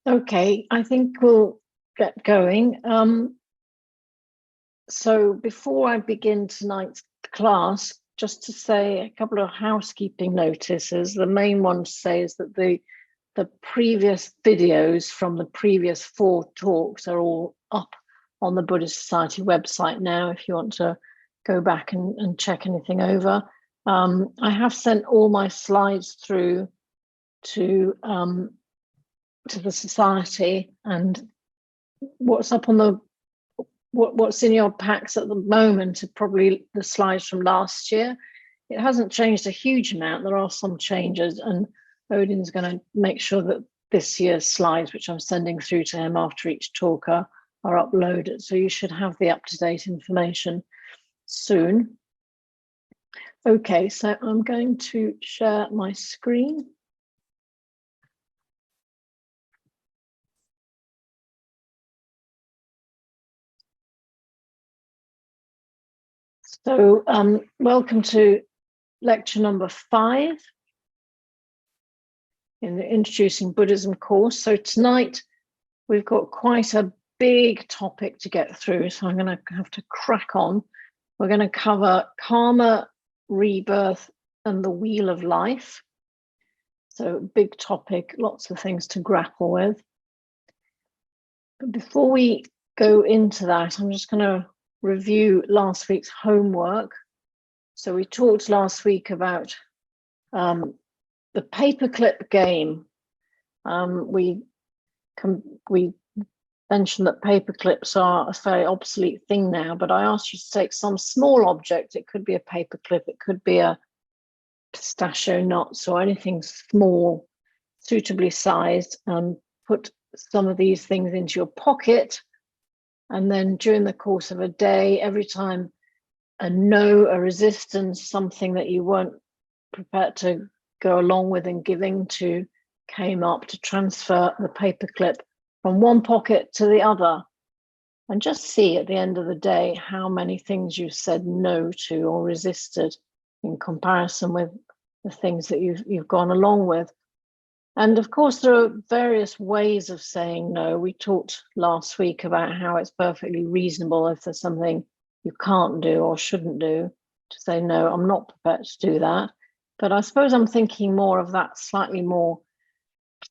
Okay, I think we'll get going. So before I begin tonight's class, just to say a couple of housekeeping notices. The main one to say is that the previous videos from the previous 4 talks are all up on the Buddhist Society website now, if you want to go back and check anything over. I have sent all my slides through to the society, and what's up on what's in your packs at the moment are probably the slides from last year. It hasn't changed a huge amount. There are some changes, and Odin's going to make sure that this year's slides, which I'm sending through to him after each talk, are uploaded. So you should have the up-to-date information soon. Okay, so I'm going to share my screen. So welcome to lecture number 5 in the Introducing Buddhism course. So tonight we've got quite a big topic to get through, so I'm going to have to crack on. We're going to cover karma, rebirth, and the wheel of life. So big topic, lots of things to grapple with. But before we go into that, I'm just going to review last week's homework. So we talked last week about the paperclip game. We mentioned that paperclips are a fairly obsolete thing now, but I asked you to take some small object. It could be a paperclip, it could be a pistachio nuts or anything small, suitably sized, and put some of these things into your pocket. And then during the course of a day, every time a no, a resistance, something that you weren't prepared to go along with and giving to came up, to transfer the paperclip from one pocket to the other. And just see at the end of the day how many things you said no to or resisted in comparison with the things that you've gone along with. And of course, there are various ways of saying no. We talked last week about how it's perfectly reasonable if there's something you can't do or shouldn't do to say, no, I'm not prepared to do that. But I suppose I'm thinking more of that slightly more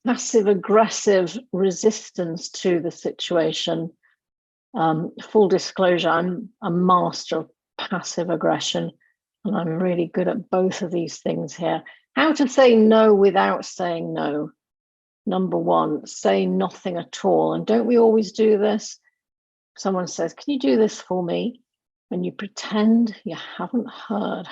passive-aggressive resistance to the situation. Full disclosure, I'm a master of passive aggression, and I'm really good at both of these things here. How to say no without saying no. Number 1, say nothing at all. And don't we always do this? Someone says, can you do this for me? And you pretend you haven't heard.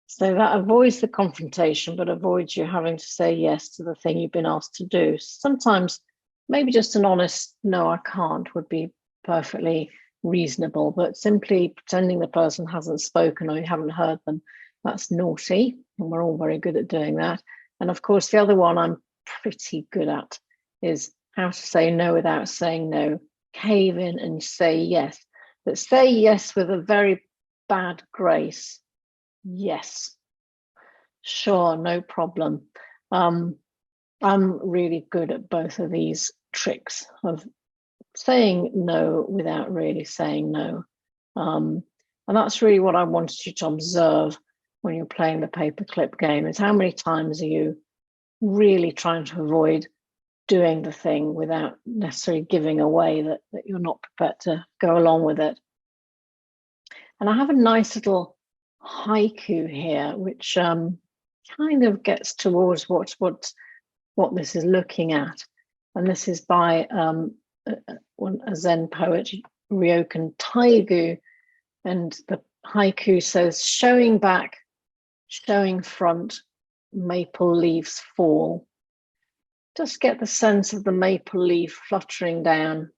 So that avoids the confrontation, but avoids you having to say yes to the thing you've been asked to do. Sometimes maybe just an honest, no, I can't would be perfectly reasonable, but simply pretending the person hasn't spoken or you haven't heard them, that's naughty. And we're all very good at doing that. And of course, the other one I'm pretty good at is how to say no without saying no. Cave in and say yes. But say yes with a very bad grace. Yes, sure, no problem. I'm really good at both of these tricks of saying no without really saying no. And that's really what I wanted you to observe when you're playing the paperclip game, is how many times are you really trying to avoid doing the thing without necessarily giving away that you're not prepared to go along with it. And I have a nice little haiku here, which kind of gets towards what this is looking at. And this is by a Zen poet, Ryokan Taigu. And the haiku says, showing back, showing front, maple leaves fall. Just get the sense of the maple leaf fluttering down,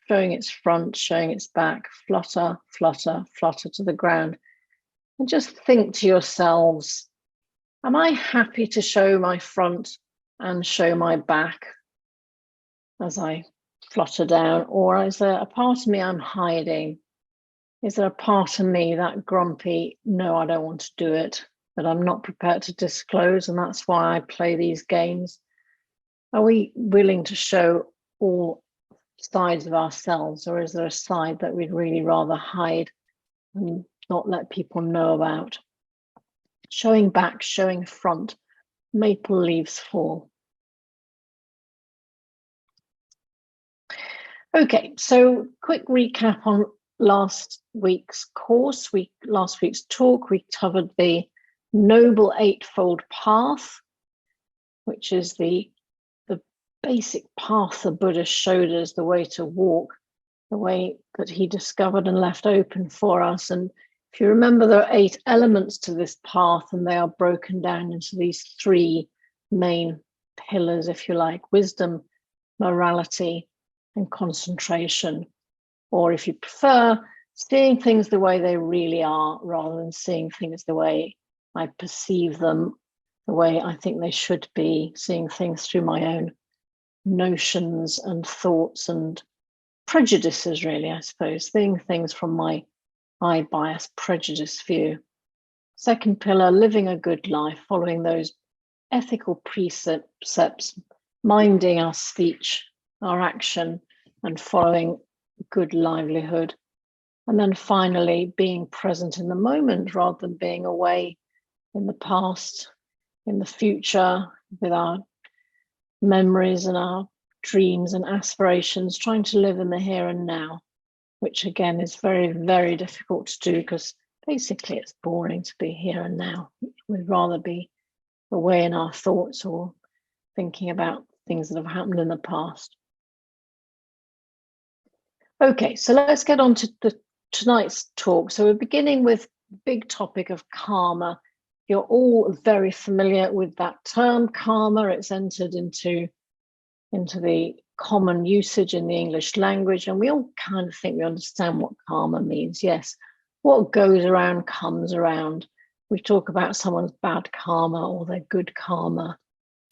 showing its front, showing its back, flutter, flutter, flutter to the ground. And just think to yourselves, am I happy to show my front and show my back as I flutter down? Or is there a part of me I'm hiding? Is there a part of me, that grumpy, no, I don't want to do it, that I'm not prepared to disclose? And that's why I play these games. Are we willing to show all sides of ourselves, or is there a side that we'd really rather hide and not let people know about? Showing back, showing front, maple leaves fall. Okay, so quick recap on last week's course. Last week's talk, we covered the Noble Eightfold Path, which is the basic path the Buddha showed us, the way to walk, the way that he discovered and left open for us. And if you remember, there are 8 elements to this path, and they are broken down into these 3 main pillars, if you like: wisdom, morality, and concentration. Or if you prefer, seeing things the way they really are, rather than seeing things the way I perceive them, the way I think they should be, seeing things through my own notions and thoughts and prejudices, really, I suppose, seeing things from my bias, prejudice view. Second pillar, living a good life, following those ethical precepts, minding our speech, our action, and following good livelihood. And then finally, being present in the moment rather than being away in the past, in the future, with our memories and our dreams and aspirations, trying to live in the here and now, which again is very, very difficult to do, because basically it's boring to be here and now. We'd rather be away in our thoughts or thinking about things that have happened in the past. Okay, so let's get on to tonight's talk. So we're beginning with the big topic of karma. You're all very familiar with that term, karma. It's entered into the common usage in the English language, and we all kind of think we understand what karma means. Yes, what goes around comes around. We talk about someone's bad karma or their good karma,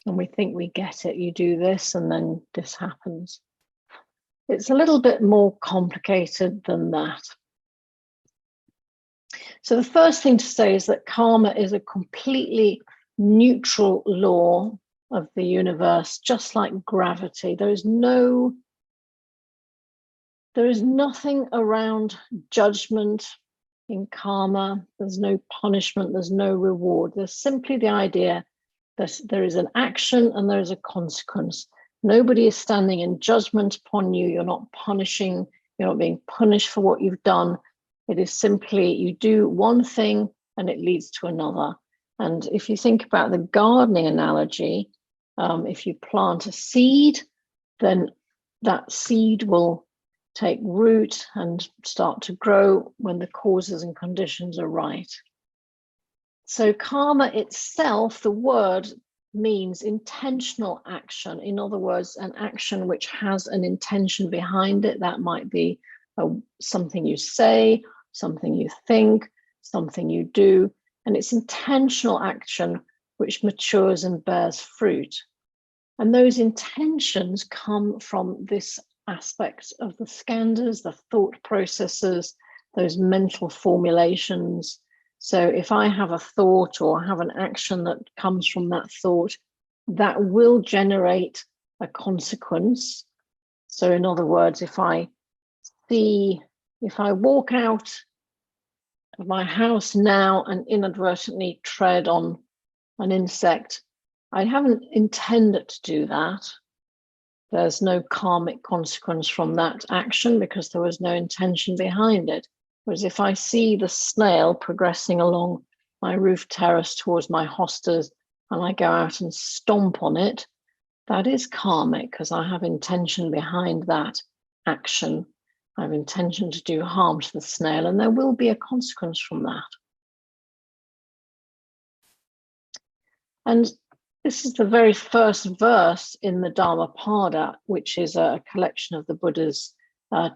and we think we get it. You do this and then this happens. It's a little bit more complicated than that. So the first thing to say is that karma is a completely neutral law of the universe, just like gravity. There is nothing around judgment in karma. There's no punishment, there's no reward. There's simply the idea that there is an action and there is a consequence. Nobody is standing in judgment upon you. You're not being punished for what you've done. It is simply you do one thing and it leads to another. And if you think about the gardening analogy, if you plant a seed, then that seed will take root and start to grow when the causes and conditions are right. So karma itself, the word, means intentional action. In other words, an action which has an intention behind it. That might be something you say, something you think, something you do, and it's intentional action which matures and bears fruit. And those intentions come from this aspect of the skandhas, the thought processes, those mental formulations. So if I have a thought or have an action that comes from that thought, that will generate a consequence. So in other words, if I walk out of my house now and inadvertently tread on an insect, I haven't intended to do that. There's no karmic consequence from that action because there was no intention behind it. Whereas if I see the snail progressing along my roof terrace towards my hostas and I go out and stomp on it, that is karmic because I have intention behind that action. I have intention to do harm to the snail, and there will be a consequence from that. And this is the very first verse in the Dhammapada, which is a collection of the Buddha's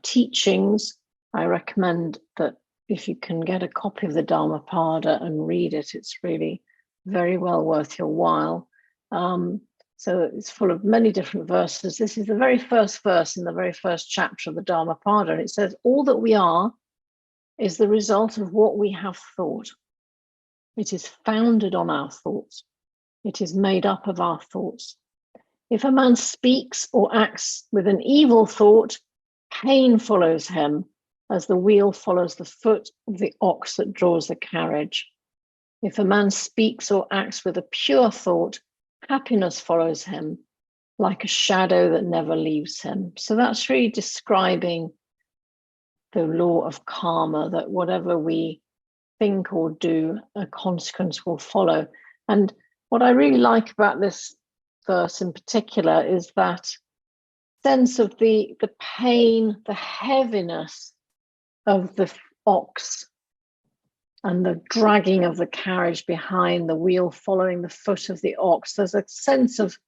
teachings. I recommend that if you can get a copy of the Dhammapada and read it, it's really very well worth your while. So it's full of many different verses. This is the very first verse in the very first chapter of the Dhammapada, and it says, all that we are is the result of what we have thought. It is founded on our thoughts. It is made up of our thoughts. If a man speaks or acts with an evil thought, pain follows him, as the wheel follows the foot of the ox that draws the carriage. If a man speaks or acts with a pure thought, happiness follows him, like a shadow that never leaves him. So that's really describing the law of karma, that whatever we think or do, a consequence will follow. And what I really like about this verse in particular is that sense of the pain, the heaviness of the ox and the dragging of the carriage behind, the wheel following the foot of the ox. There's a sense of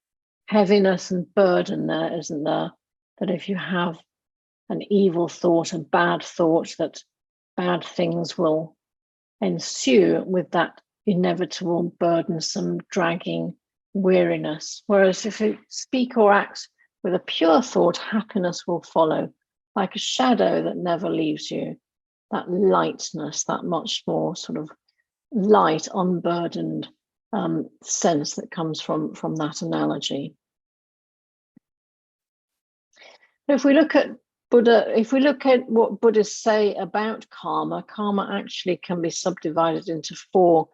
heaviness and burden there, isn't there? That if you have an evil thought, a bad thought, that bad things will ensue with that inevitable, burdensome, dragging weariness. Whereas if you speak or act with a pure thought, happiness will follow, like a shadow that never leaves you. That lightness, that much more sort of light, unburdened sense that comes from that analogy. If we look at Buddha, if we look at what Buddhists say about karma, karma actually can be subdivided into 4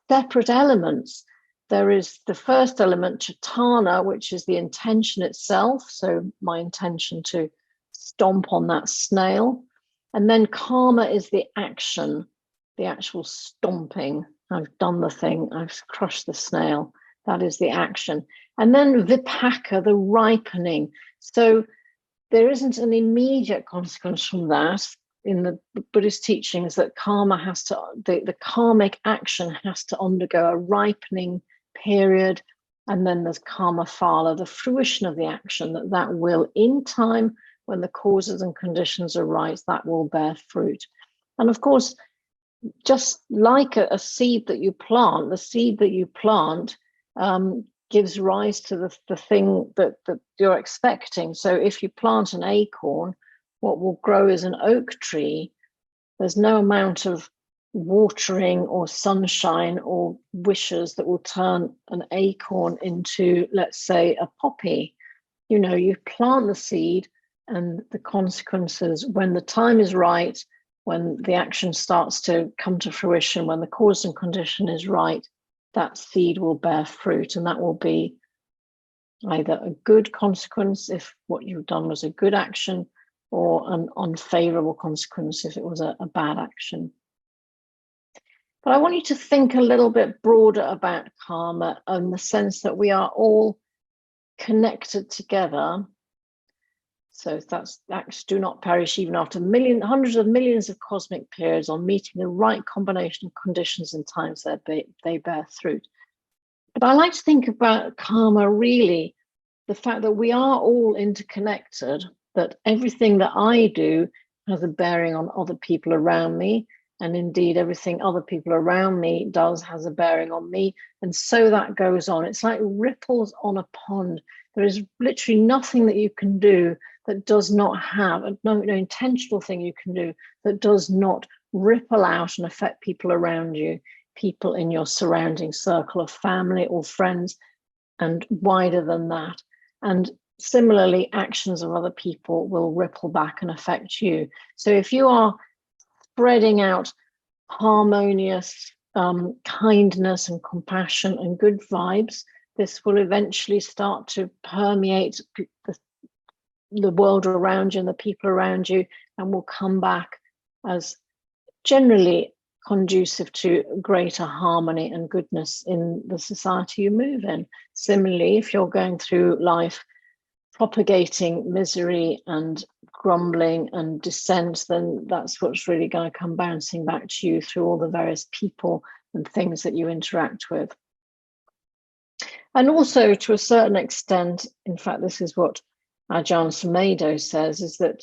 separate elements. There is the first element, cetana, which is the intention itself. So my intention to stomp on that snail. And then karma is the action, the actual stomping. I've done the thing, I've crushed the snail. That is the action. And then vipaka, the ripening. So there isn't an immediate consequence from that. In the Buddhist teachings, that karma has to, the karmic action has to undergo a ripening period. And then there's karma phala, the fruition of the action, that will in time, when the causes and conditions are right, that will bear fruit. And of course, just like a seed that you plant, the seed that you plant gives rise to the thing that you're expecting. So if you plant an acorn, what will grow is an oak tree. There's no amount of watering or sunshine or wishes that will turn an acorn into, let's say, a poppy. You know, you plant the seed, and the consequences, when the time is right, when the action starts to come to fruition, when the cause and condition is right, that seed will bear fruit, and that will be either a good consequence if what you've done was a good action, or an unfavorable consequence if it was a bad action. But I want you to think a little bit broader about karma, in the sense that we are all connected together. So that's acts do not perish even after hundreds of millions of cosmic periods, on meeting the right combination of conditions and times that they bear fruit. But I like to think about karma, really, the fact that we are all interconnected, that everything that I do has a bearing on other people around me. And indeed, everything other people around me does has a bearing on me. And so that goes on. It's like ripples on a pond. There is literally nothing that you can do that does not have, no intentional thing you can do that does not ripple out and affect people around you, people in your surrounding circle of family or friends, and wider than that. And similarly, actions of other people will ripple back and affect you. So if you are spreading out harmonious kindness and compassion and good vibes, this will eventually start to permeate the world around you and the people around you, and will come back as generally conducive to greater harmony and goodness in the society you move in. Similarly, if you're going through life propagating misery and grumbling and dissent, then that's what's really going to come bouncing back to you through all the various people and things that you interact with. And also, to a certain extent, in fact, this is what Ajahn Sumedho says, is that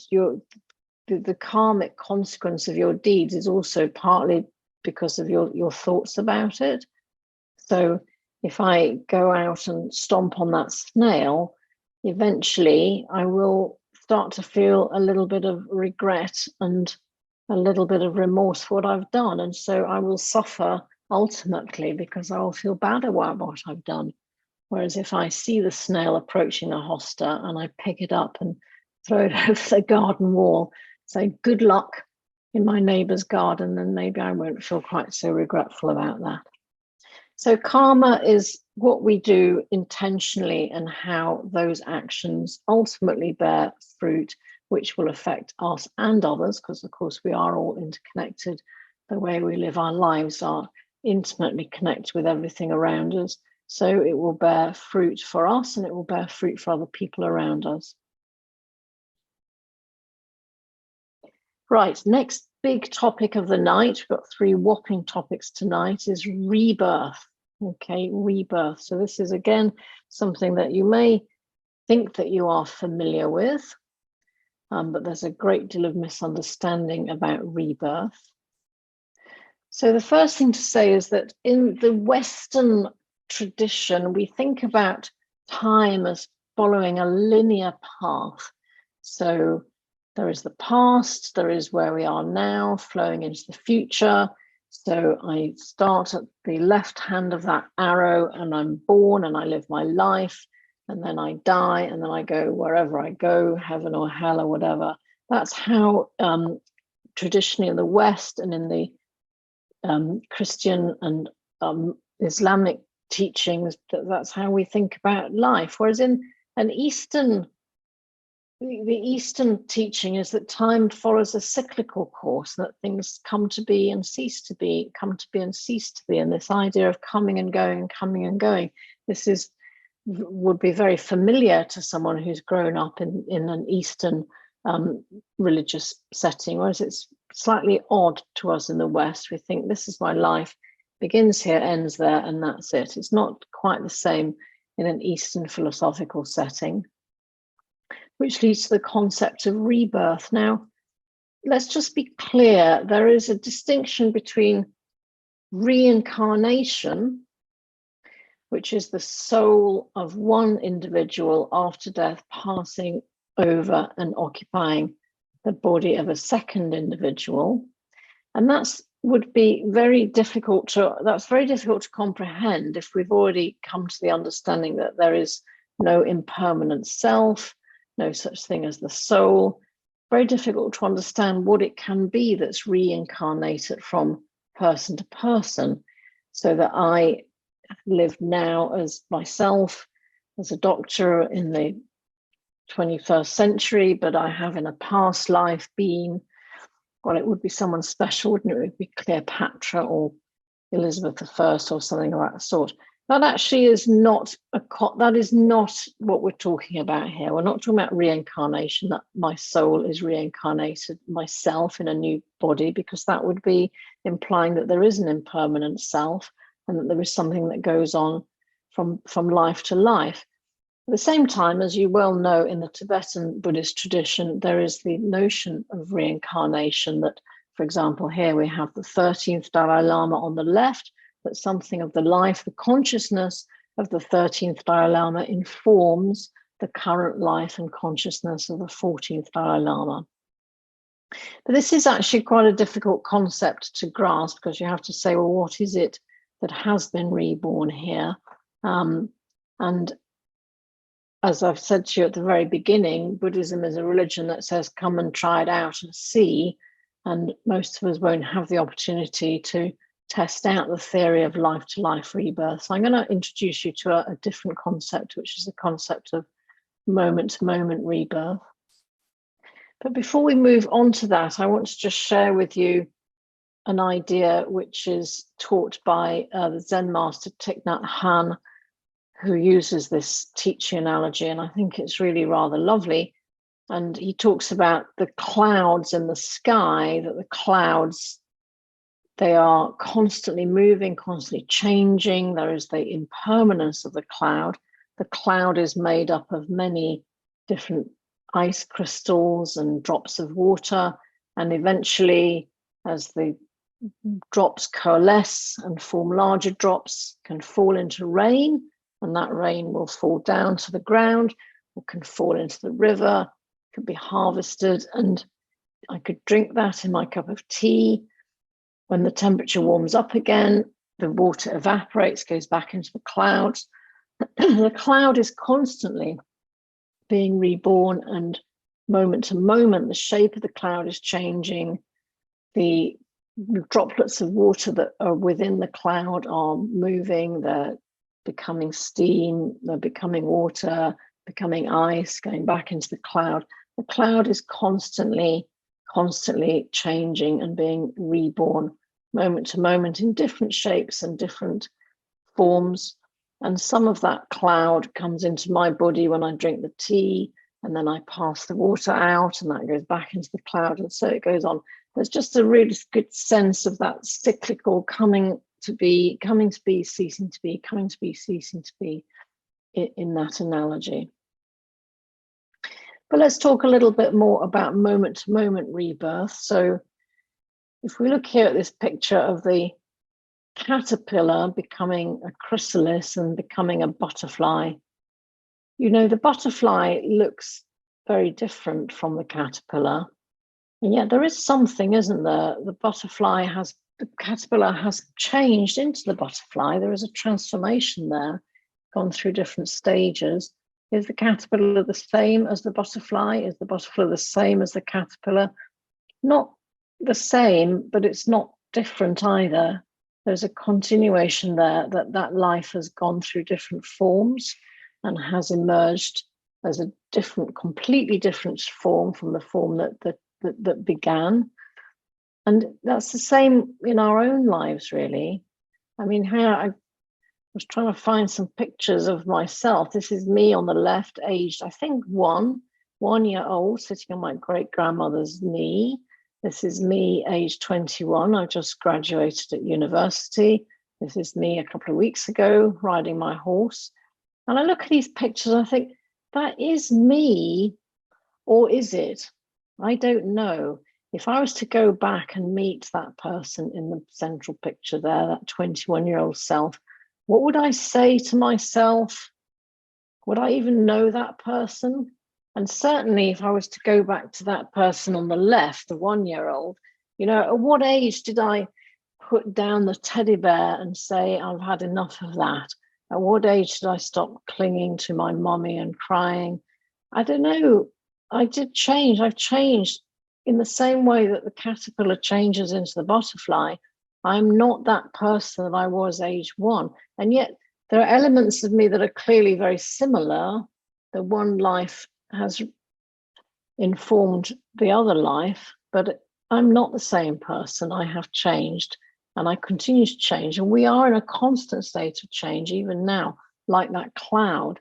the karmic consequence of your deeds is also partly because of your thoughts about it. So if I go out and stomp on that snail, eventually I will start to feel a little bit of regret and a little bit of remorse for what I've done. And so I will suffer ultimately, because I will feel bad about what I've done. Whereas if I see the snail approaching a hosta and I pick it up and throw it over the garden wall, say good luck in my neighbour's garden, then maybe I won't feel quite so regretful about that. So karma is what we do intentionally and how those actions ultimately bear fruit, which will affect us and others, because of course we are all interconnected. The way we live our lives are intimately connected with everything around us. So it will bear fruit for us and it will bear fruit for other people around us. Right, next big topic of the night, we've got 3 whopping topics tonight, is rebirth. Okay, rebirth. So this is again something that you may think that you are familiar with, but there's a great deal of misunderstanding about rebirth. So the first thing to say is that in the Western tradition, we think about time as following a linear path. So there is the past, there is where we are now, flowing into the future. So I start at the left hand of that arrow and I'm born and I live my life, and then I die and then I go wherever I go, heaven or hell or whatever. That's how traditionally in the West and in the Christian and Islamic teachings, that's how we think about life. Whereas in an Eastern, the Eastern teaching is that time follows a cyclical course, that things come to be and cease to be, come to be and cease to be. And this idea of coming and going, coming and going, this is would be very familiar to someone who's grown up in an Eastern religious setting, whereas it's slightly odd to us in the West. We think this is my life, begins here, ends there, and that's it. It's not quite the same in an Eastern philosophical setting, which leads to the concept of rebirth. Now, let's just be clear. There is a distinction between reincarnation, which is the soul of one individual after death passing over and occupying the body of a second individual. And that's would be very difficult to comprehend if we've already come to the understanding that there is no impermanent self, no such thing as the soul. Very difficult to understand what it can be that's reincarnated from person to person, so that I live now as myself, as a doctor in the 21st century, but I have in a past life been, well, it would be someone special, wouldn't it? It would be Cleopatra or Elizabeth I or something of that sort. That actually is not that is not what we're talking about here. We're not talking about reincarnation, that my soul is reincarnated myself in a new body, because that would be implying that there is an impermanent self and that there is something that goes on from life to life. At the same time, as you well know, in the Tibetan Buddhist tradition, there is the notion of reincarnation that, for example, here we have the 13th Dalai Lama on the left, that something of the life, the consciousness of the 13th Dalai Lama informs the current life and consciousness of the 14th Dalai Lama. But this is actually quite a difficult concept to grasp, because you have to say, well, what is it that has been reborn here? And as I've said to you at the very beginning, Buddhism is a religion that says, come and try it out and see. And most of us won't have the opportunity to test out the theory of life-to-life rebirth. So I'm going to introduce you to a different concept, which is the concept of moment-to-moment rebirth. But before we move on to that, I want to just share with you an idea which is taught by the Zen master Thich Nhat Hanh, who uses this teaching analogy, and I think it's really rather lovely. And he talks about the clouds in the sky, that the clouds, they are constantly moving, constantly changing. There is the impermanence of the cloud. The cloud is made up of many different ice crystals and drops of water. And eventually, as the drops coalesce and form larger drops, can fall into rain, and that rain will fall down to the ground, or can fall into the river, could be harvested, and I could drink that in my cup of tea. When the temperature warms up again, the water evaporates, goes back into the clouds. the cloud is constantly being reborn, and moment to moment, the shape of the cloud is changing. The droplets of water that are within the cloud are moving, they're becoming steam, they're becoming water, becoming ice, going back into the cloud. The cloud is constantly changing and being reborn moment to moment in different shapes and different forms. And some of that cloud comes into my body when I drink the tea, and then I pass the water out, and that goes back into the cloud, and so it goes on. There's just a really good sense of that cyclical coming to be, ceasing to be, coming to be, ceasing to be in that analogy. But let's talk a little bit more about moment to moment rebirth. So if we look here at this picture of the caterpillar becoming a chrysalis and becoming a butterfly, you know, the butterfly looks very different from the caterpillar. And yet there is something, isn't there? The caterpillar has changed into the butterfly. There is a transformation there, gone through different stages. Is the caterpillar the same as the butterfly? Is the butterfly the same as the caterpillar? Not the same, but it's not different either. There's a continuation there, that life has gone through different forms and has emerged as a different, completely different form from the form that began. And that's the same in our own lives, really. I mean, I was trying to find some pictures of myself. This is me on the left, aged, I think, 1 year old, sitting on my great-grandmother's knee. This is me, aged 21. I just graduated at university. This is me a couple of weeks ago, riding my horse. And I look at these pictures, and I think, that is me, or is it? I don't know. If I was to go back and meet that person in the central picture there, that 21-year-old self, what would I say to myself? Would I even know that person? And certainly if I was to go back to that person on the left, the 1-year-old, you know, at what age did I put down the teddy bear and say, I've had enough of that? At what age did I stop clinging to my mummy and crying? I don't know. I did change. I've changed in the same way that the caterpillar changes into the butterfly. I'm not that person that I was age 1. And yet there are elements of me that are clearly very similar. The one life has informed the other life, but I'm not the same person. I have changed, and I continue to change. And we are in a constant state of change, even now, like that cloud.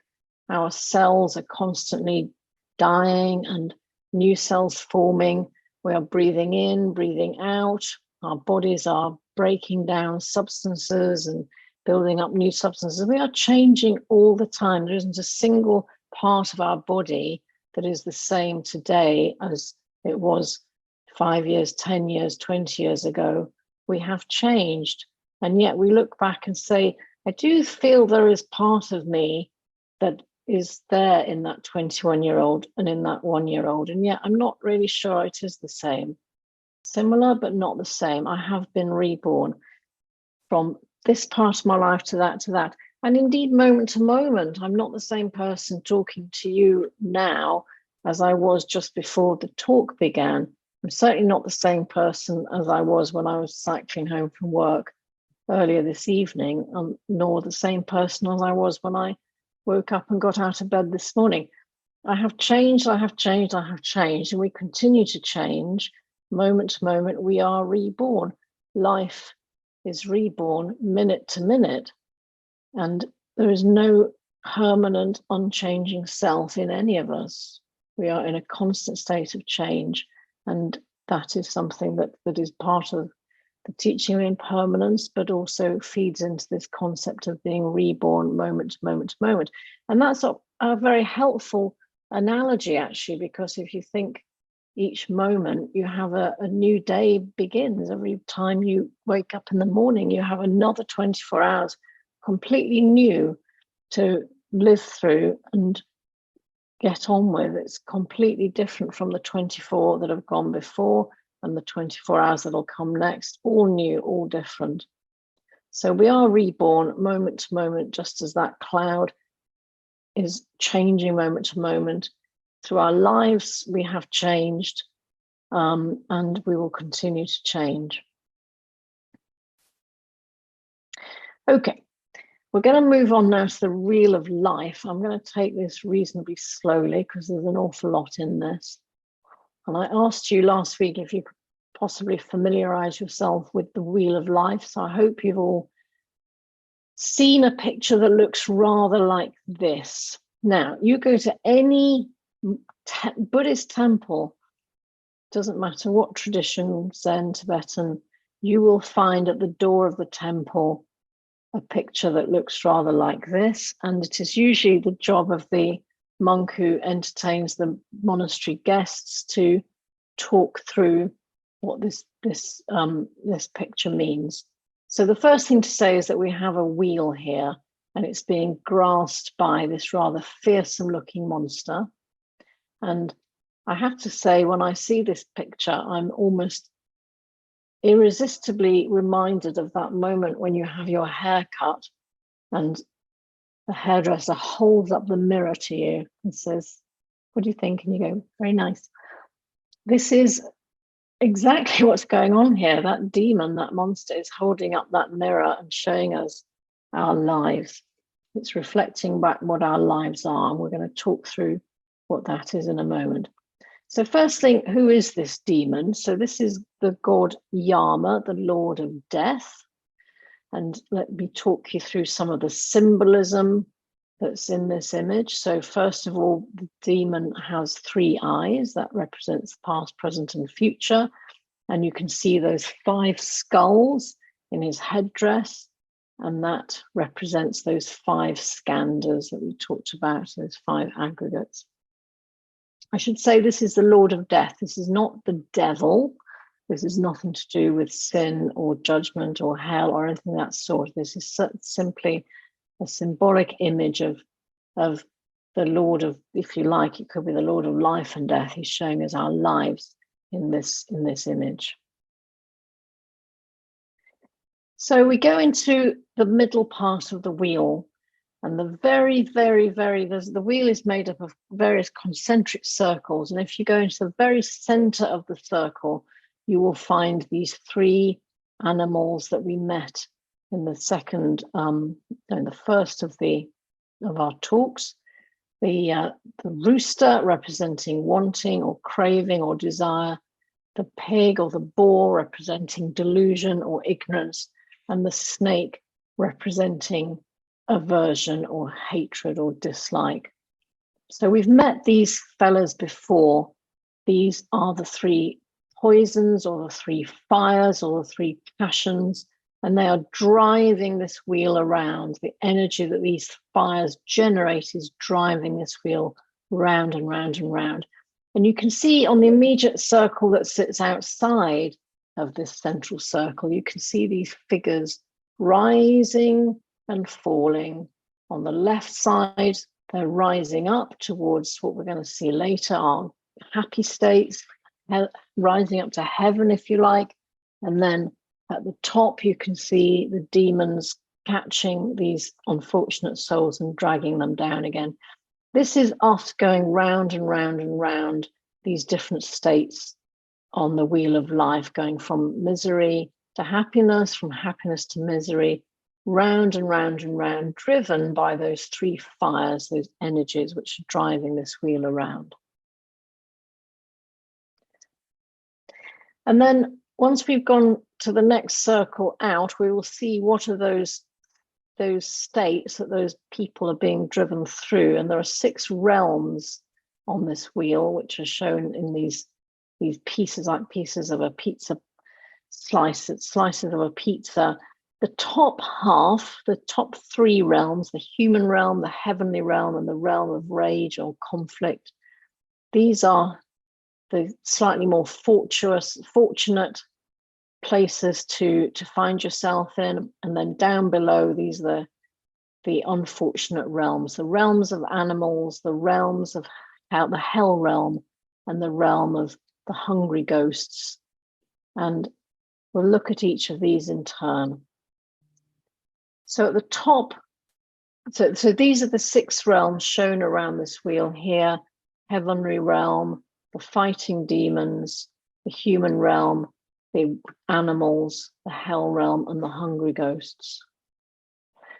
Our cells are constantly dying and new cells forming. We are breathing in, breathing out. Our bodies are breaking down substances and building up new substances. We are changing all the time. There isn't a single part of our body that is the same today as it was 5 years, 10 years, 20 years ago. We have changed. And yet we look back and say, I do feel there is part of me that is there in that 21-year-old and in that 1-year-old. And yet I'm not really sure it is the same. Similar, but not the same. I have been reborn from this part of my life to that. And indeed, moment to moment, I'm not the same person talking to you now as I was just before the talk began. I'm certainly not the same person as I was when I was cycling home from work earlier this evening, nor the same person as I was when I woke up and got out of bed this morning. I have changed, and we continue to change. Moment to moment, we are reborn. Life is reborn minute to minute, and there is no permanent, unchanging self in any of us. We are in a constant state of change, and that is something that is part of the teaching of impermanence, but also feeds into this concept of being reborn moment to moment to moment. And that's a very helpful analogy, actually, because if you think each moment you have a new day begins. Every time you wake up in the morning, you have another 24 hours completely new to live through and get on with. It's completely different from the 24 that have gone before and the 24 hours that'll come next, all new, all different. So we are reborn moment to moment, just as that cloud is changing moment to moment. Through our lives, we have changed, and we will continue to change. Okay, we're going to move on now to the wheel of life. I'm going to take this reasonably slowly because there's an awful lot in this. And I asked you last week if you could possibly familiarize yourself with the wheel of life. So I hope you've all seen a picture that looks rather like this. Now, you go to any Buddhist temple, doesn't matter what tradition, Zen, Tibetan, you will find at the door of the temple a picture that looks rather like this. And it is usually the job of the monk who entertains the monastery guests to talk through what this picture means. So the first thing to say is that we have a wheel here, and it's being grasped by this rather fearsome looking monster. And I have to say, when I see this picture, I'm almost irresistibly reminded of that moment when you have your hair cut and the hairdresser holds up the mirror to you and says, "What do you think?" And you go, "Very nice." This is exactly what's going on here. That demon, that monster, is holding up that mirror and showing us our lives. It's reflecting back what our lives are, and we're going to talk through what that is in a moment. So first thing, who is this demon? So this is the god Yama, the lord of death. And let me talk you through some of the symbolism that's in this image. So first of all, the demon has 3 eyes. That represents past, present, and future. And you can see those 5 skulls in his headdress. And that represents those 5 skandhas that we talked about, those 5 aggregates. I should say this is the Lord of Death. This is not the devil. This is nothing to do with sin or judgment or hell or anything of that sort. This is simply a symbolic image of the Lord of, if you like, it could be the Lord of life and death. He's showing us our lives in this image. So we go into the middle part of the wheel, and the the wheel is made up of various concentric circles. And if you go into the very center of the circle, you will find these 3 animals that we met in the first of our talks. The rooster representing wanting or craving or desire, the pig or the boar representing delusion or ignorance, and the snake representing aversion or hatred or dislike. So we've met these fellas before. These are the 3 poisons or the 3 fires or the 3 passions, and they are driving this wheel around. The energy that these fires generate is driving this wheel round and round and round. And you can see on the immediate circle that sits outside of this central circle, you can see these figures rising and falling. On the left side, they're rising up towards what we're going to see later on, happy states, rising up to heaven, if you like. And then at the top, you can see the demons catching these unfortunate souls and dragging them down again. This is after going round and round and round these different states on the wheel of life, going from misery to happiness, from happiness to misery, round and round and round, driven by those 3 fires, those energies which are driving this wheel around. And then once we've gone to the next circle out, we will see what are those states that those people are being driven through. And there are 6 realms on this wheel, which are shown in these pieces, like pieces of a pizza slices of a pizza. The top half, the top 3 realms, the human realm, the heavenly realm, and the realm of rage or conflict, these are the slightly more fortunate places to find yourself in. And then down below, these are the unfortunate realms, the realms of animals, the realms of the hell realm, and the realm of the hungry ghosts. And we'll look at each of these in turn. So at the top So these are the 6 realms shown around this wheel here: heavenly realm, the fighting demons, the human realm, the animals, the hell realm, and the hungry ghosts.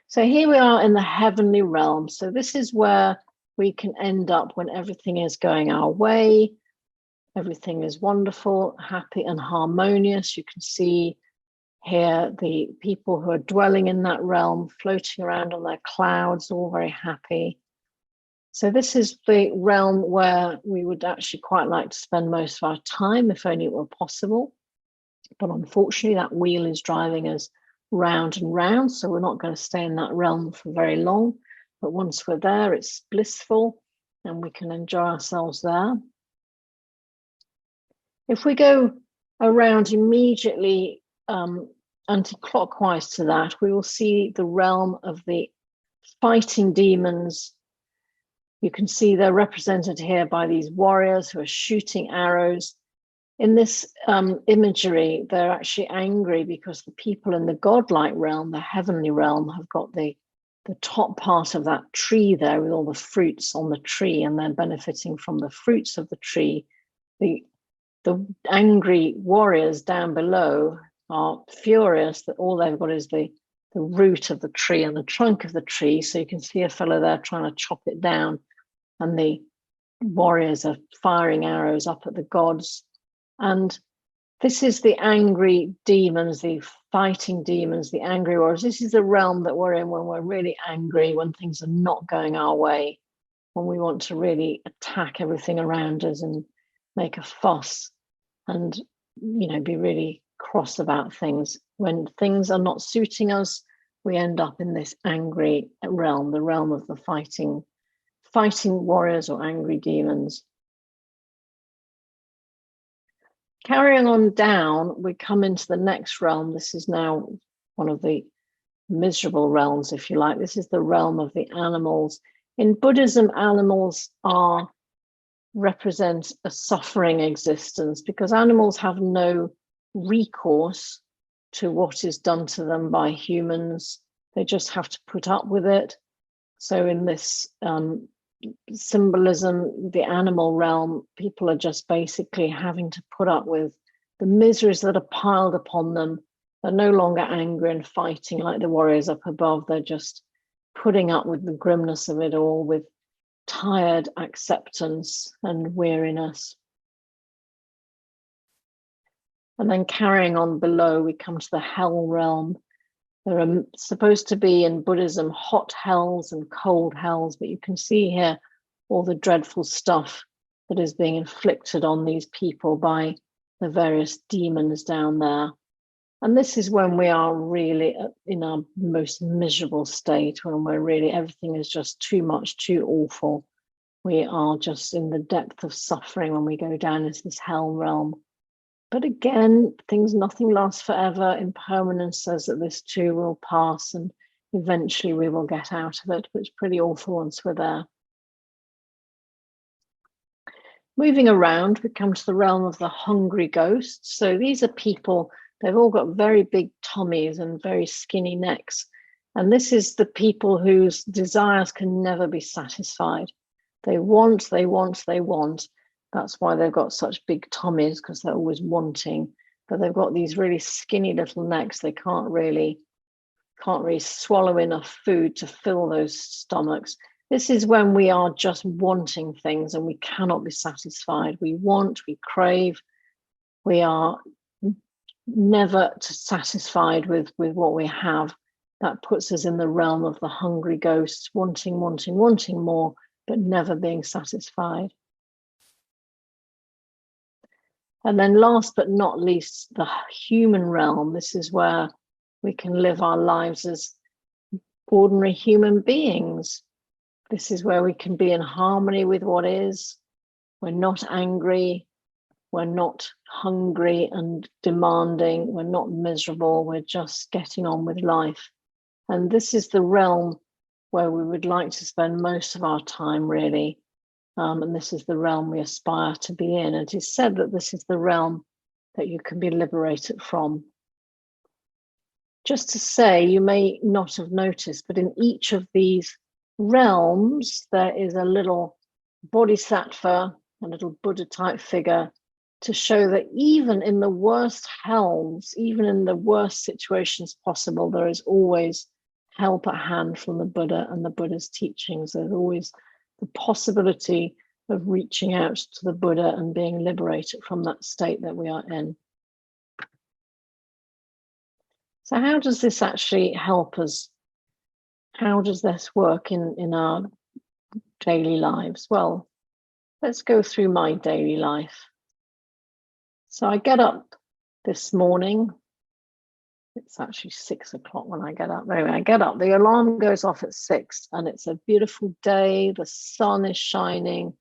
So here we are in the heavenly realm. So this is where we can end up when everything is going our way. Everything is wonderful, happy, and harmonious. You can see here the people who are dwelling in that realm, floating around on their clouds, all very happy. So this is the realm where we would actually quite like to spend most of our time, if only it were possible. But unfortunately, that wheel is driving us round and round, so we're not going to stay in that realm for very long. But once we're there, it's blissful and we can enjoy ourselves there. If we go around immediately anti-clockwise to that, we will see the realm of the fighting demons. You can see they're represented here by these warriors who are shooting arrows. In this imagery, they're actually angry because the people in the godlike realm, the heavenly realm, have got the top part of that tree there with all the fruits on the tree, and they're benefiting from the fruits of the tree. The angry warriors down below are furious that all they've got is the root of the tree and the trunk of the tree. So you can see a fellow there trying to chop it down, and the warriors are firing arrows up at the gods. And this is the angry demons, the fighting demons, the angry warriors. This is the realm that we're in when we're really angry, when things are not going our way, when we want to really attack everything around us and make a fuss and, you know, be really cross about things. When things are not suiting us, we end up in this angry realm, the realm of the fighting warriors or angry demons. Carrying on down, we come into the next realm. This is now one of the miserable realms, if you like. This is the realm of the animals. In Buddhism, animals represent a suffering existence because animals have no recourse to what is done to them by humans. They just have to put up with it. So in this symbolism, the animal realm, people are just basically having to put up with the miseries that are piled upon them. They're no longer angry and fighting like the warriors up above. They're just putting up with the grimness of it all, with tired acceptance and weariness. And then carrying on below, we come to the hell realm. There are supposed to be in Buddhism hot hells and cold hells, but you can see here all the dreadful stuff that is being inflicted on these people by the various demons down there. And this is when we are really in our most miserable state, when we're really, everything is just too much, too awful. We are just in the depth of suffering when we go down into this hell realm. But again, nothing lasts forever. Impermanence says that this too will pass and eventually we will get out of it, but it's pretty awful once we're there. Moving around, we come to the realm of the hungry ghosts. So these are people, they've all got very big tummies and very skinny necks. And this is the people whose desires can never be satisfied. They want, they want, they want. That's why they've got such big tummies, because they're always wanting. But they've got these really skinny little necks. They can't really swallow enough food to fill those stomachs. This is when we are just wanting things and we cannot be satisfied. We want, we crave. We are never satisfied with what we have. That puts us in the realm of the hungry ghosts, wanting, wanting, wanting more, but never being satisfied. And then last but not least, the human realm. This is where we can live our lives as ordinary human beings. This is where we can be in harmony with what is. We're not angry. We're not hungry and demanding. We're not miserable. We're just getting on with life. And this is the realm where we would like to spend most of our time, really. And this is the realm we aspire to be in. It is said that this is the realm that you can be liberated from. just to say, you may not have noticed, but in each of these realms, there is a little bodhisattva, a little Buddha type figure, to show that even in the worst hells, even in the worst situations possible, there is always help at hand from the Buddha and the Buddha's teachings. There's always the possibility of reaching out to the Buddha and being liberated from that state that we are in. So how does this actually help us? How does this work in our daily lives? Well, let's go through my daily life. So I get up this morning. It's actually 6 o'clock when I get up. Anyway, I get up, the alarm goes off at 6, and it's a beautiful day. The sun is shining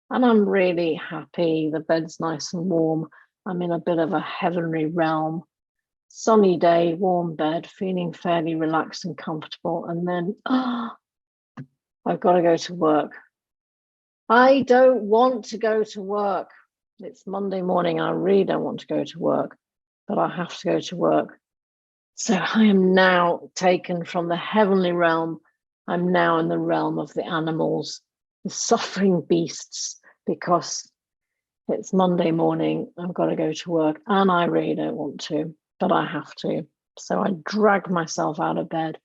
and I'm really happy. The bed's nice and warm. I'm in a bit of a heavenly realm. Sunny day, warm bed, feeling fairly relaxed and comfortable. And then, I've got to go to work. I don't want to go to work. It's Monday morning. I really don't want to go to work, but I have to go to work. So I am now taken from the heavenly realm. I'm now in the realm of the animals, the suffering beasts, because it's Monday morning. I've got to go to work and I really don't want to, but I have to. So I drag myself out of bed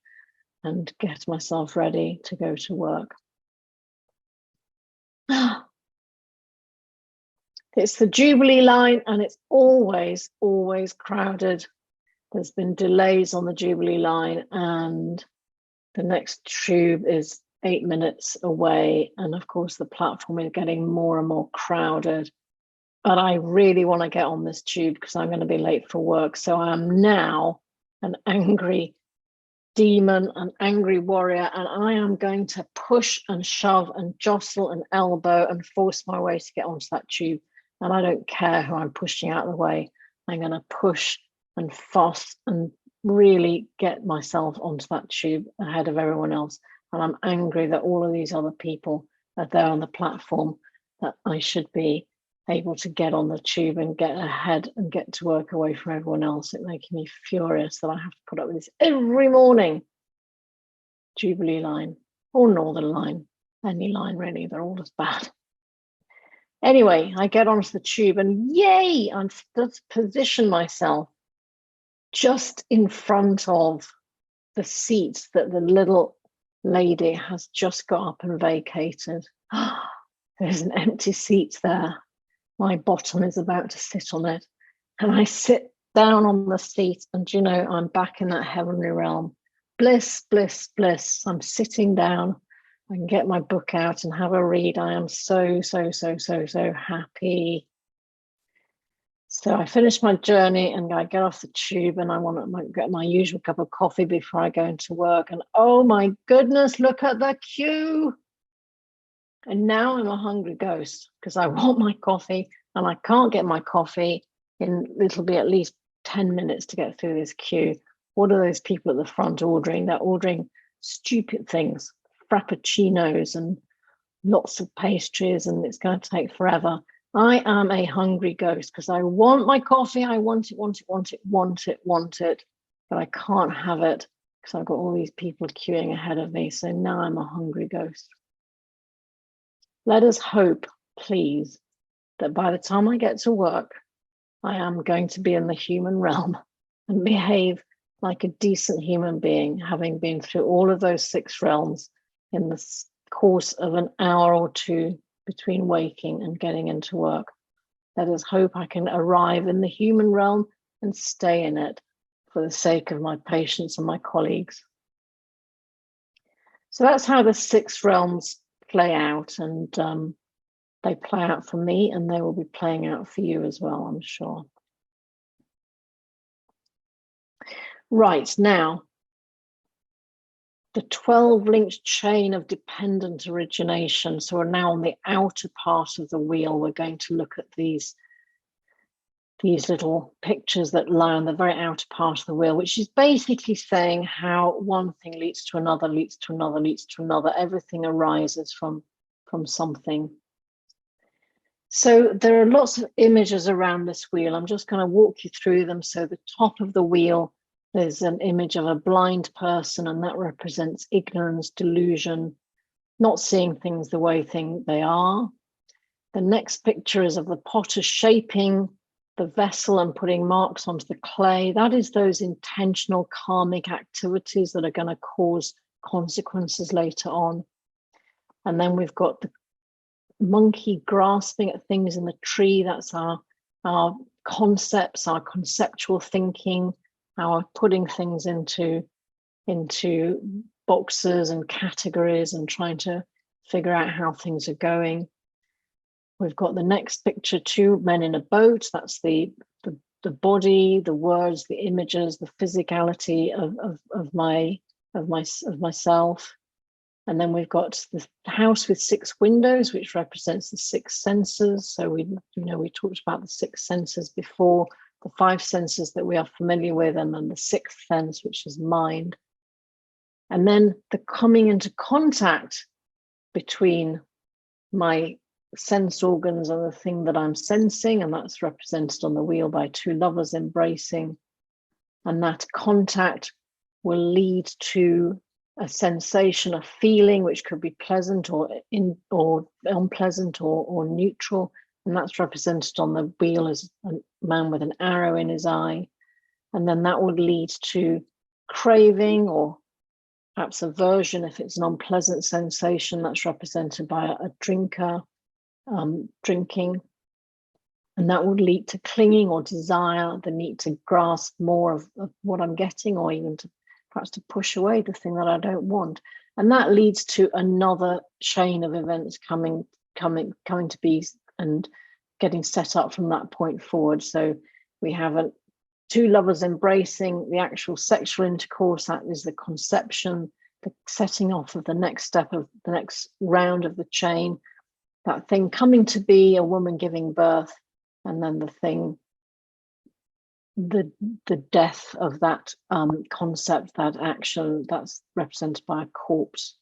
and get myself ready to go to work. It's the Jubilee line and it's always, always crowded. There's been delays on the Jubilee line and the next tube is 8 minutes away. And of course, the platform is getting more and more crowded. But I really want to get on this tube because I'm going to be late for work. So I am now an angry demon, an angry warrior, and I am going to push and shove and jostle and elbow and force my way to get onto that tube. And I don't care who I'm pushing out of the way. I'm going to push and fuss and really get myself onto that tube ahead of everyone else. And I'm angry that all of these other people are there on the platform, that I should be able to get on the tube and get ahead and get to work away from everyone else. It's making me furious that I have to put up with this every morning. Jubilee line or Northern line, any line really, they're all as bad. Anyway, I get onto the tube and yay, I'm just position myself just in front of the seats that the little lady has just got up and vacated. There's an empty seat there. My bottom is about to sit on it. And I sit down on the seat and, you know, I'm back in that heavenly realm. Bliss, bliss, bliss. I'm sitting down. I can get my book out and have a read. I am so, so, so, so, so happy. So I finish my journey and I get off the tube and I want to get my usual cup of coffee before I go into work. And oh my goodness, look at the queue. And now I'm a hungry ghost because I want my coffee and I can't get my coffee in, it'll be at least 10 minutes to get through this queue. What are those people at the front ordering? They're ordering stupid things, frappuccinos and lots of pastries, and it's going to take forever. I am a hungry ghost because I want my coffee. I want it, want it, want it, want it, want it, but I can't have it because I've got all these people queuing ahead of me. So now I'm a hungry ghost. Let us hope, please, that by the time I get to work, I am going to be in the human realm and behave like a decent human being, having been through all of those 6 realms in the course of an hour or 2 between waking and getting into work. Let us hope I can arrive in the human realm and stay in it for the sake of my patients and my colleagues. So that's how the 6 realms play out, and they play out for me and they will be playing out for you as well, I'm sure. Right, now, the 12-linked chain of dependent origination. So we're now on the outer part of the wheel. We're going to look at these little pictures that lie on the very outer part of the wheel, which is basically saying how one thing leads to another, leads to another, leads to another. Everything arises from something. So there are lots of images around this wheel. I'm just going to walk you through them. So the top of the wheel There's an image of a blind person, and that represents ignorance, delusion, not seeing things the way they are. The next picture is of the potter shaping the vessel and putting marks onto the clay. That is those intentional karmic activities that are going to cause consequences later on. And then we've got the monkey grasping at things in the tree. That's our concepts, our conceptual thinking, our putting things into boxes and categories and trying to figure out how things are going. We've got the next picture, two men in a boat. That's the body, the words, the images, the physicality of myself. And then we've got the house with 6 windows, which represents the 6 senses. So we talked about the 6 senses before, the 5 senses that we are familiar with, and then the 6th sense, which is mind. And then the coming into contact between my sense organs and the thing that I'm sensing, and that's represented on the wheel by 2 lovers embracing. And that contact will lead to a sensation, a feeling, which could be pleasant or unpleasant or neutral, and that's represented on the wheel as a man with an arrow in his eye. And then that would lead to craving or perhaps aversion if it's an unpleasant sensation. That's represented by a drinker drinking, and that would lead to clinging or desire, the need to grasp more of what I'm getting, or even to perhaps to push away the thing that I don't want. And that leads to another chain of events coming to be and getting set up from that point forward. So we have 2 lovers embracing, the actual sexual intercourse, that is the conception, the setting off of the next step of the next round of the chain, that thing coming to be, a woman giving birth, and then the death of that concept, that action, that's represented by a corpse.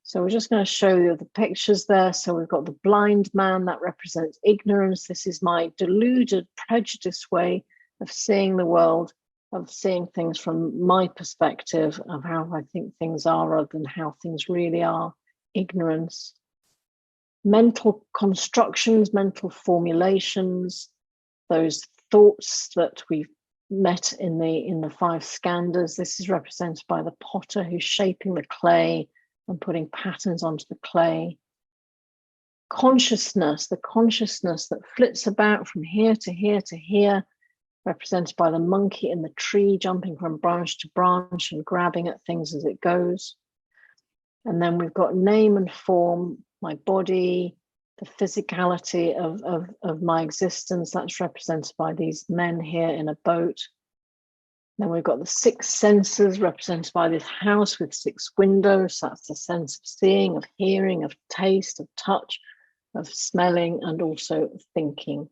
So we're just going to show you the pictures there. So we've got the blind man, that represents ignorance. This is my deluded, prejudiced way of seeing the world, of seeing things from my perspective of how I think things are rather than how things really are, ignorance. Mental constructions, mental formulations, those thoughts that we've met in the 5 skandhas. This is represented by the potter who's shaping the clay and putting patterns onto the clay. Consciousness, the consciousness that flits about from here to here to here, represented by the monkey in the tree, jumping from branch to branch and grabbing at things as it goes. And then we've got name and form, my body, the physicality of my existence, that's represented by these men here in a boat. Then we've got the 6 senses represented by this house with 6 windows. That's the sense of seeing, of hearing, of taste, of touch, of smelling, and also thinking.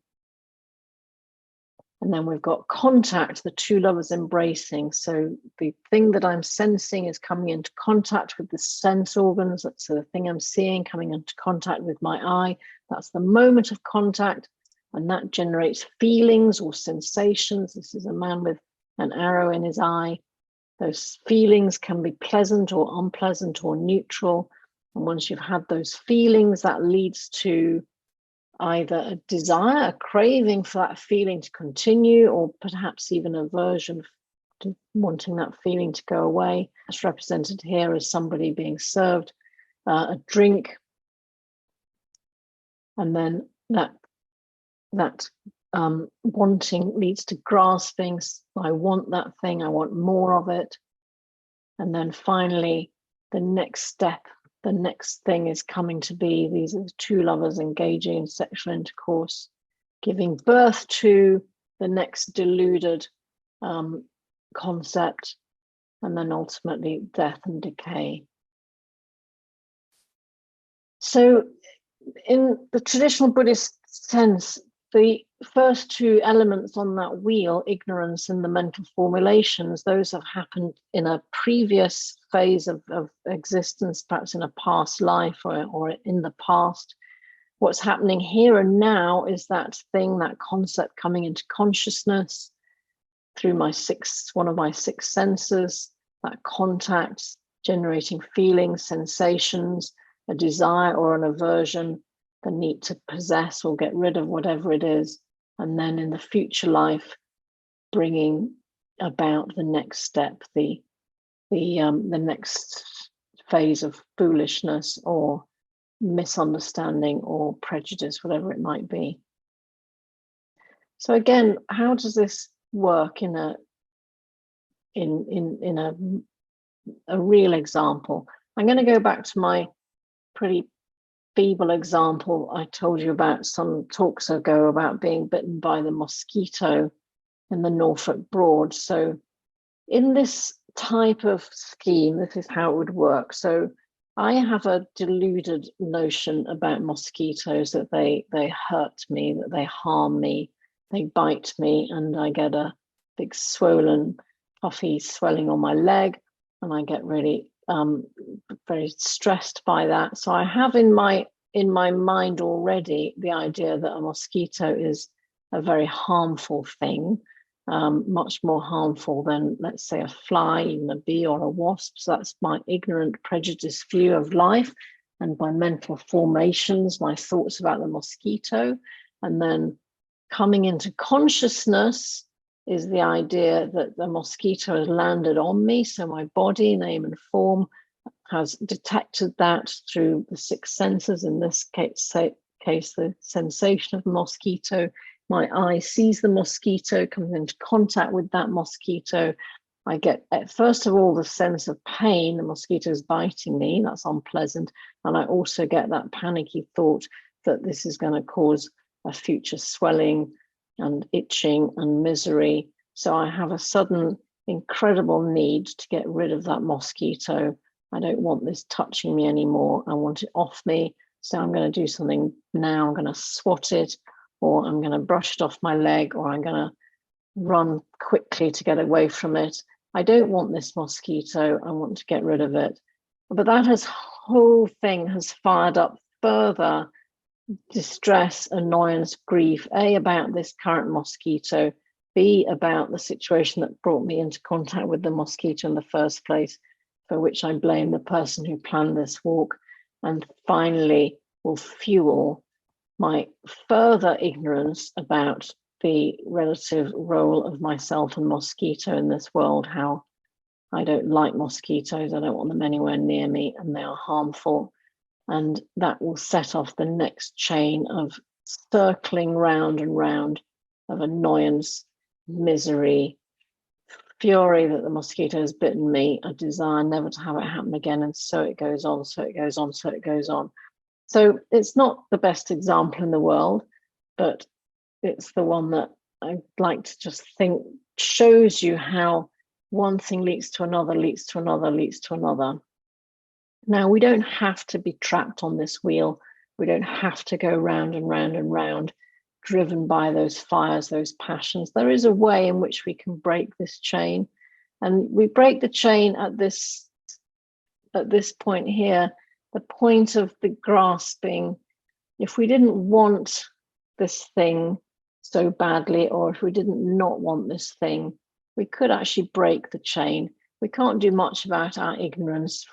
And then we've got contact, the 2 lovers embracing. So the thing that I'm sensing is coming into contact with the sense organs. That's the thing I'm seeing coming into contact with my eye. That's the moment of contact, and that generates feelings or sensations. This is a man with an arrow in his eye. Those feelings can be pleasant or unpleasant or neutral. And once you've had those feelings, that leads to either a desire, a craving for that feeling to continue, or perhaps even aversion to wanting that feeling to go away. That's represented here as somebody being served a drink, and then that wanting leads to grasping. I want that thing, I want more of it. And then finally, the next step, the next thing is coming to be. These are the 2 lovers engaging in sexual intercourse, giving birth to the next deluded concept, and then ultimately death and decay. So in the traditional Buddhist sense, the first 2 elements on that wheel, ignorance and the mental formulations, those have happened in a previous phase of existence, perhaps in a past life or in the past. What's happening here and now is that thing, that concept coming into consciousness, through one of my six senses, that contact, generating feelings, sensations, a desire or an aversion, the need to possess or get rid of whatever it is, and then in the future life, bringing about the next step, the next phase of foolishness or misunderstanding or prejudice, whatever it might be. So again, how does this work in a real example? I'm going to go back to my pretty feeble example I told you about some talks ago about being bitten by the mosquito in the Norfolk Broad. So in this type of scheme, this is how it would work. So I have a deluded notion about mosquitoes, that they hurt me, that they harm me, they bite me, and I get a big swollen, puffy swelling on my leg, and I get really very stressed by that. So I have in my mind already the idea that a mosquito is a very harmful thing, much more harmful than, let's say, a fly, even a bee or a wasp. So that's my ignorant, prejudiced view of life and my mental formations, my thoughts about the mosquito. And then coming into consciousness is the idea that the mosquito has landed on me. So my body, name and form, has detected that through the six senses. In this case, the sensation of the mosquito. My eye sees the mosquito, comes into contact with that mosquito. I get, first of all, the sense of pain. The mosquito is biting me. That's unpleasant. And I also get that panicky thought that this is going to cause a future swelling and itching and misery. So I have a sudden incredible need to get rid of that mosquito. I don't want this touching me anymore. I want it off me. So I'm going to do something now. I'm going to swat it, or I'm going to brush it off my leg, or I'm going to run quickly to get away from it. I don't want this mosquito. I want to get rid of it. But that whole thing has fired up further distress, annoyance, grief, A, about this current mosquito, B, about the situation that brought me into contact with the mosquito in the first place, for which I blame the person who planned this walk, and finally will fuel my further ignorance about the relative role of myself and mosquito in this world, how I don't like mosquitoes, I don't want them anywhere near me, and they are harmful. And that will set off the next chain of circling round and round of annoyance, misery, fury that the mosquito has bitten me, a desire never to have it happen again. And so it goes on, so it goes on, so it goes on. So it's not the best example in the world, but it's the one that I like to just think shows you how one thing leads to another, leads to another, leads to another. Now, we don't have to be trapped on this wheel. We don't have to go round and round and round, driven by those fires, those passions. There is a way in which we can break this chain. And we break the chain at this point here, the point of the grasping. If we didn't want this thing so badly, or if we didn't not want this thing, we could actually break the chain. We can't do much about our ignorance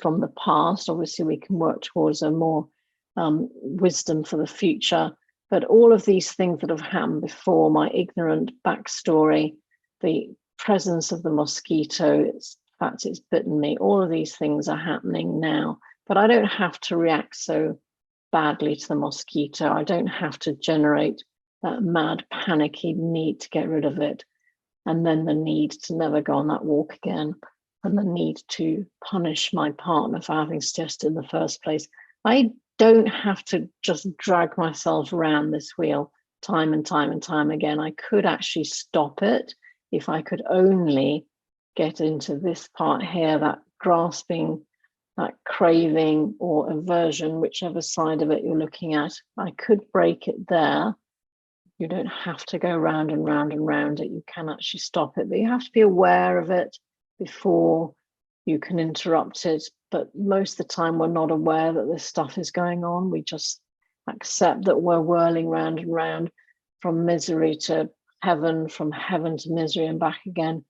from the past. Obviously, we can work towards a more wisdom for the future. But all of these things that have happened before, my ignorant backstory, the presence of the mosquito, in fact, it's bitten me, all of these things are happening now. But I don't have to react so badly to the mosquito. I don't have to generate that mad, panicky need to get rid of it. And then the need to never go on that walk again, and the need to punish my partner for having suggested in the first place. I don't have to just drag myself around this wheel time and time and time again. I could actually stop it if I could only get into this part here, that grasping, that craving or aversion, whichever side of it you're looking at. I could break it there. You don't have to go round and round and round it. You can actually stop it, but you have to be aware of it before you can interrupt it. But most of the time, we're not aware that this stuff is going on. We just accept that we're whirling round and round from misery to heaven, from heaven to misery and back again,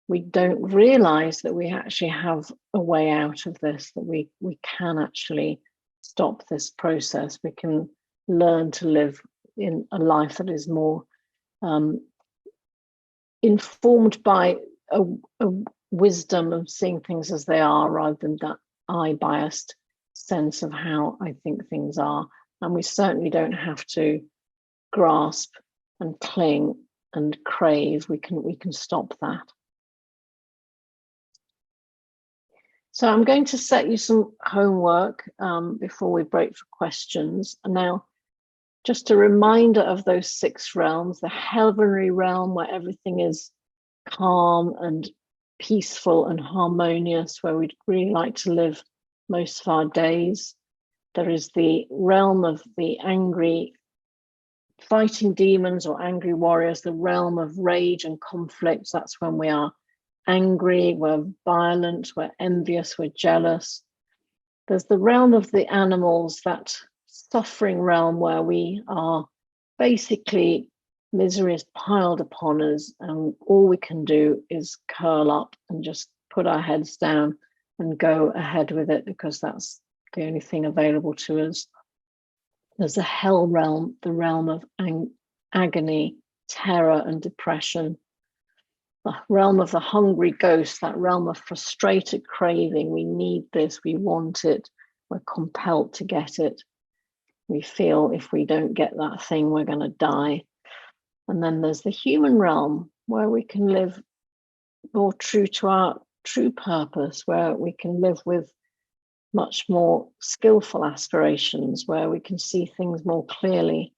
we don't realize that we actually have a way out of this, that we can actually stop this process. We can learn to live in a life that is more informed by a wisdom of seeing things as they are, rather than that I-biased sense of how I think things are. And we certainly don't have to grasp and cling and crave. We can stop that. So I'm going to set you some homework before we break for questions. And now, just a reminder of those 6 realms: the heavenly realm, where everything is calm and peaceful and harmonious, where we'd really like to live most of our days. There is the realm of the angry, fighting demons or angry warriors, the realm of rage and conflict. That's when we are angry, we're violent, we're envious, we're jealous. There's the realm of the animals, that suffering realm where we are basically, misery is piled upon us, and all we can do is curl up and just put our heads down and go ahead with it, because that's the only thing available to us. There's the hell realm, the realm of agony, terror, and depression. The realm of the hungry ghost, that realm of frustrated craving. We need this, we want it, we're compelled to get it. We feel if we don't get that thing, we're going to die. And then there's the human realm, where we can live more true to our true purpose, where we can live with much more skillful aspirations, where we can see things more clearly.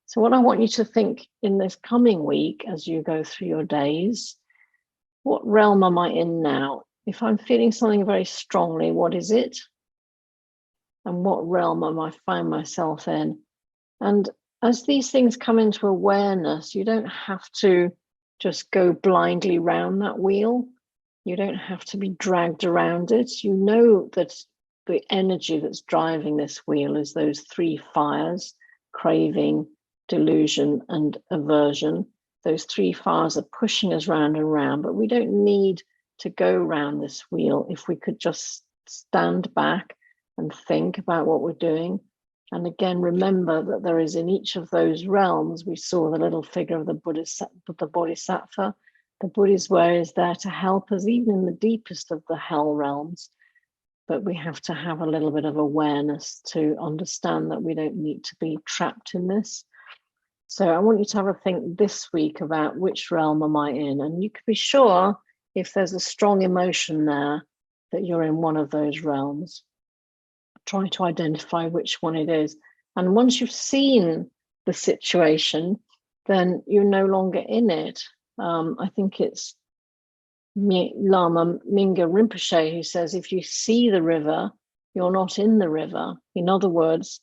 So what I want you to think in this coming week, as you go through your days, what realm am I in now? If I'm feeling something very strongly, what is it? And what realm am I find myself in? And as these things come into awareness, you don't have to just go blindly round that wheel. You don't have to be dragged around it. You know that the energy that's driving this wheel is those 3 fires: craving, delusion, and aversion. Those 3 fires are pushing us round and round, but we don't need to go round this wheel if we could just stand back and think about what we're doing. And again, remember that there is in each of those realms, we saw the little figure of the Bodhisattva. The Buddhist way is there to help us, even in the deepest of the hell realms. But we have to have a little bit of awareness to understand that we don't need to be trapped in this. So I want you to have a think this week about which realm am I in? And you can be sure, if there's a strong emotion there, that you're in one of those realms. Try to identify which one it is. And once you've seen the situation, then you're no longer in it. I think it's Lama Minga Rinpoche who says, if you see the river, you're not in the river. In other words,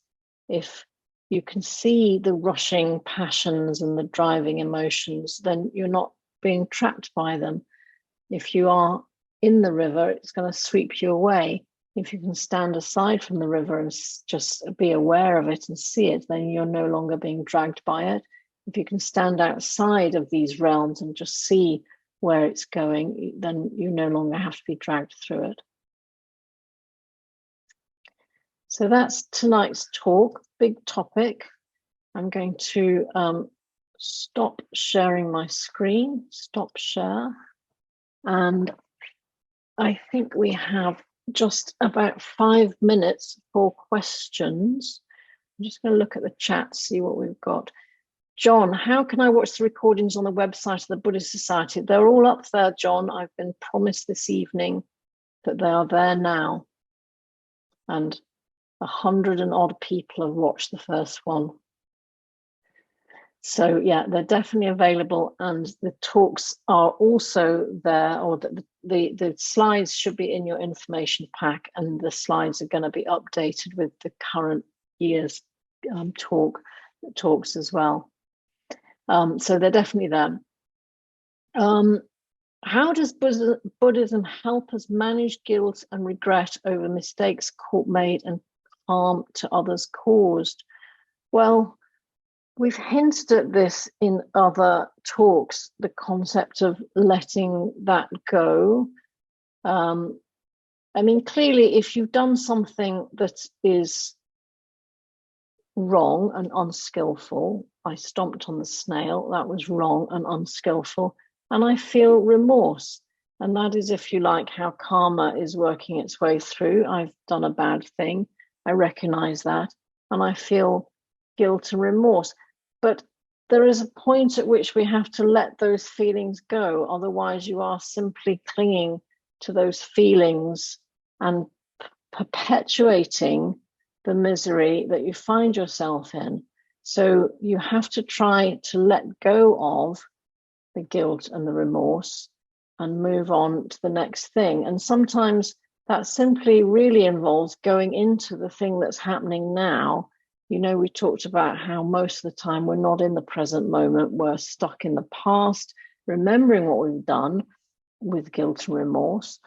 if you can see the rushing passions and the driving emotions, then you're not being trapped by them. If you are in the river, it's going to sweep you away. If you can stand aside from the river and just be aware of it and see it, then you're no longer being dragged by it. If you can stand outside of these realms and just see where it's going, then you no longer have to be dragged through it. So that's tonight's talk, big topic. I'm going to stop sharing my screen, stop share. And I think we have just about 5 minutes for questions. I'm just going to look at the chat, see what we've got. John, how can I watch the recordings on the website of the Buddhist Society? They're all up there, John. I've been promised this evening that they are there now. And 100 and odd people have watched the first one. So yeah, they're definitely available, and the talks are also there, or the slides should be in your information pack, and the slides are going to be updated with the current year's talks as well. So they're definitely there. How does Buddhism help us manage guilt and regret over mistakes made and harm to others caused? Well, We've hinted at this in other talks, the concept of letting that go. I mean, clearly, if you've done something that is wrong and unskillful, I stomped on the snail, that was wrong and unskillful, and I feel remorse. And that is, if you like, how karma is working its way through. I've done a bad thing, I recognize that, and I feel guilt and remorse. But there is a point at which we have to let those feelings go. Otherwise, you are simply clinging to those feelings and perpetuating the misery that you find yourself in. So you have to try to let go of the guilt and the remorse and move on to the next thing. And sometimes that simply really involves going into the thing that's happening now. You know, we talked about how most of the time we're not in the present moment, we're stuck in the past, remembering what we've done with guilt and remorse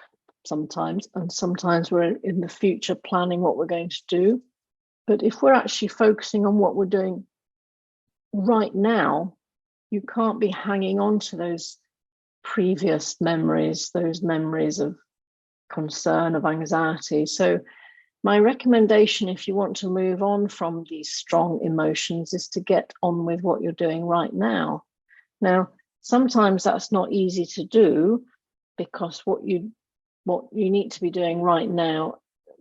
sometimes, and sometimes we're in the future planning what we're going to do. But if we're actually focusing on what we're doing right now, you can't be hanging on to those previous memories, those memories of concern, of anxiety. So my recommendation, if you want to move on from these strong emotions, is to get on with what you're doing right now. Now, sometimes that's not easy to do, because what you need to be doing right now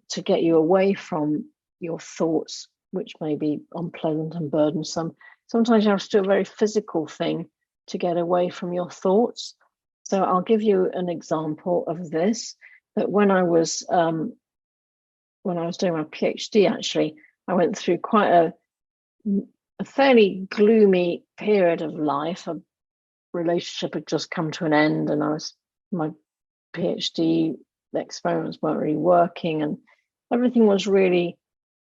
to get you away from your thoughts, which may be unpleasant and burdensome, sometimes you have to do a very physical thing to get away from your thoughts. So I'll give you an example of this. That when I was doing my PhD, actually, I went through quite a fairly gloomy period of life. A relationship had just come to an end, and my PhD experiments weren't really working, and everything was really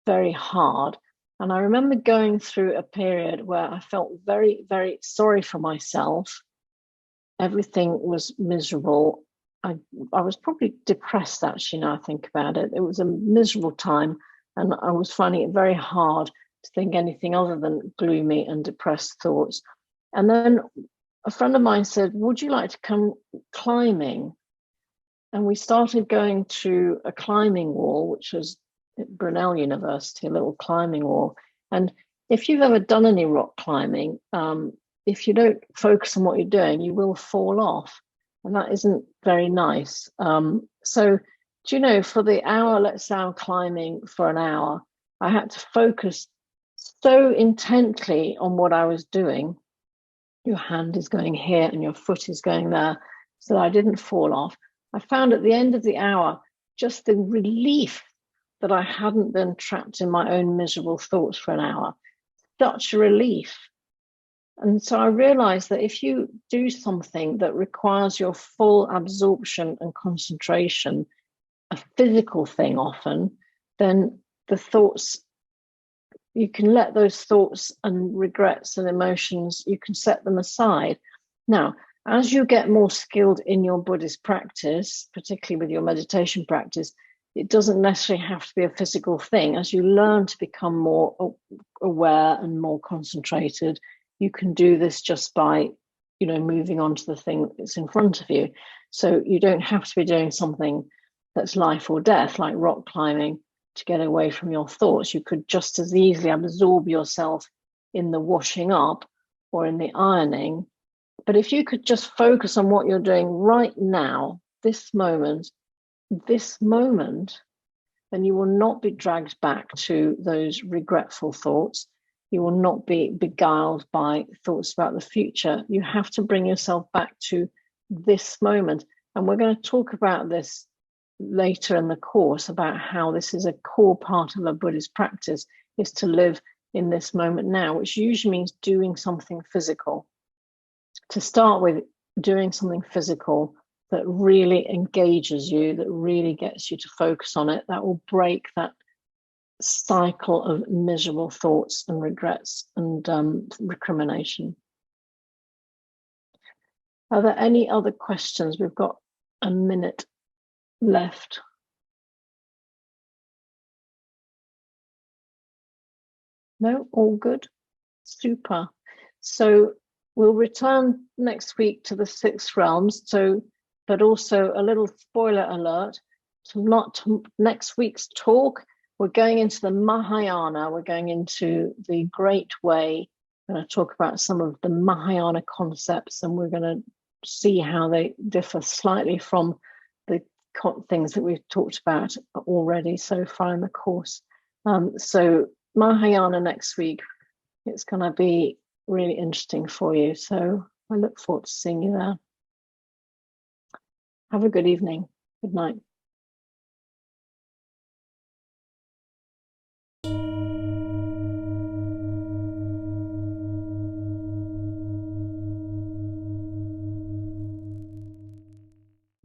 very hard. And I remember going through a period where I felt very, very sorry for myself. Everything was miserable. I was probably depressed, actually, now I think about it. It was a miserable time, and I was finding it very hard to think anything other than gloomy and depressed thoughts. And then a friend of mine said, would you like to come climbing? And we started going to a climbing wall, which was at Brunel University, a little climbing wall. And if you've ever done any rock climbing, if you don't focus on what you're doing, you will fall off. And that isn't very nice. So, do you know, for the hour, let's say I'm climbing for an hour, I had to focus so intently on what I was doing. Your hand is going here and your foot is going there, so that I didn't fall off. I found at the end of the hour just the relief that I hadn't been trapped in my own miserable thoughts for an hour. Such a relief. And so I realized that if you do something that requires your full absorption and concentration, a physical thing often, then the thoughts, you can let those thoughts and regrets and emotions, you can set them aside. Now, as you get more skilled in your Buddhist practice, particularly with your meditation practice, it doesn't necessarily have to be a physical thing. As you learn to become more aware and more concentrated, you can do this just by, moving on to the thing that's in front of you. So you don't have to be doing something that's life or death, like rock climbing, to get away from your thoughts. You could just as easily absorb yourself in the washing up or in the ironing. But if you could just focus on what you're doing right now, this moment, then you will not be dragged back to those regretful thoughts. You will not be beguiled by thoughts about the future. You have to bring yourself back to this moment. And we're going to talk about this later in the course, about how this is a core part of a Buddhist practice, is to live in this moment now, which usually means doing something physical. To start with, doing something physical that really engages you, that really gets you to focus on it, that will break that cycle of miserable thoughts and regrets and recrimination. Are there any other questions? We've got a minute left. No, all good. Super. So we'll return next week to the sixth realms. So, but also a little spoiler alert, next week's talk, we're going into the Mahayana, we're going into the Great Way. We're going to talk about some of the Mahayana concepts, and we're going to see how they differ slightly from the things that we've talked about already so far in the course. So Mahayana next week, it's going to be really interesting for you. So I look forward to seeing you there. Have a good evening. Good night.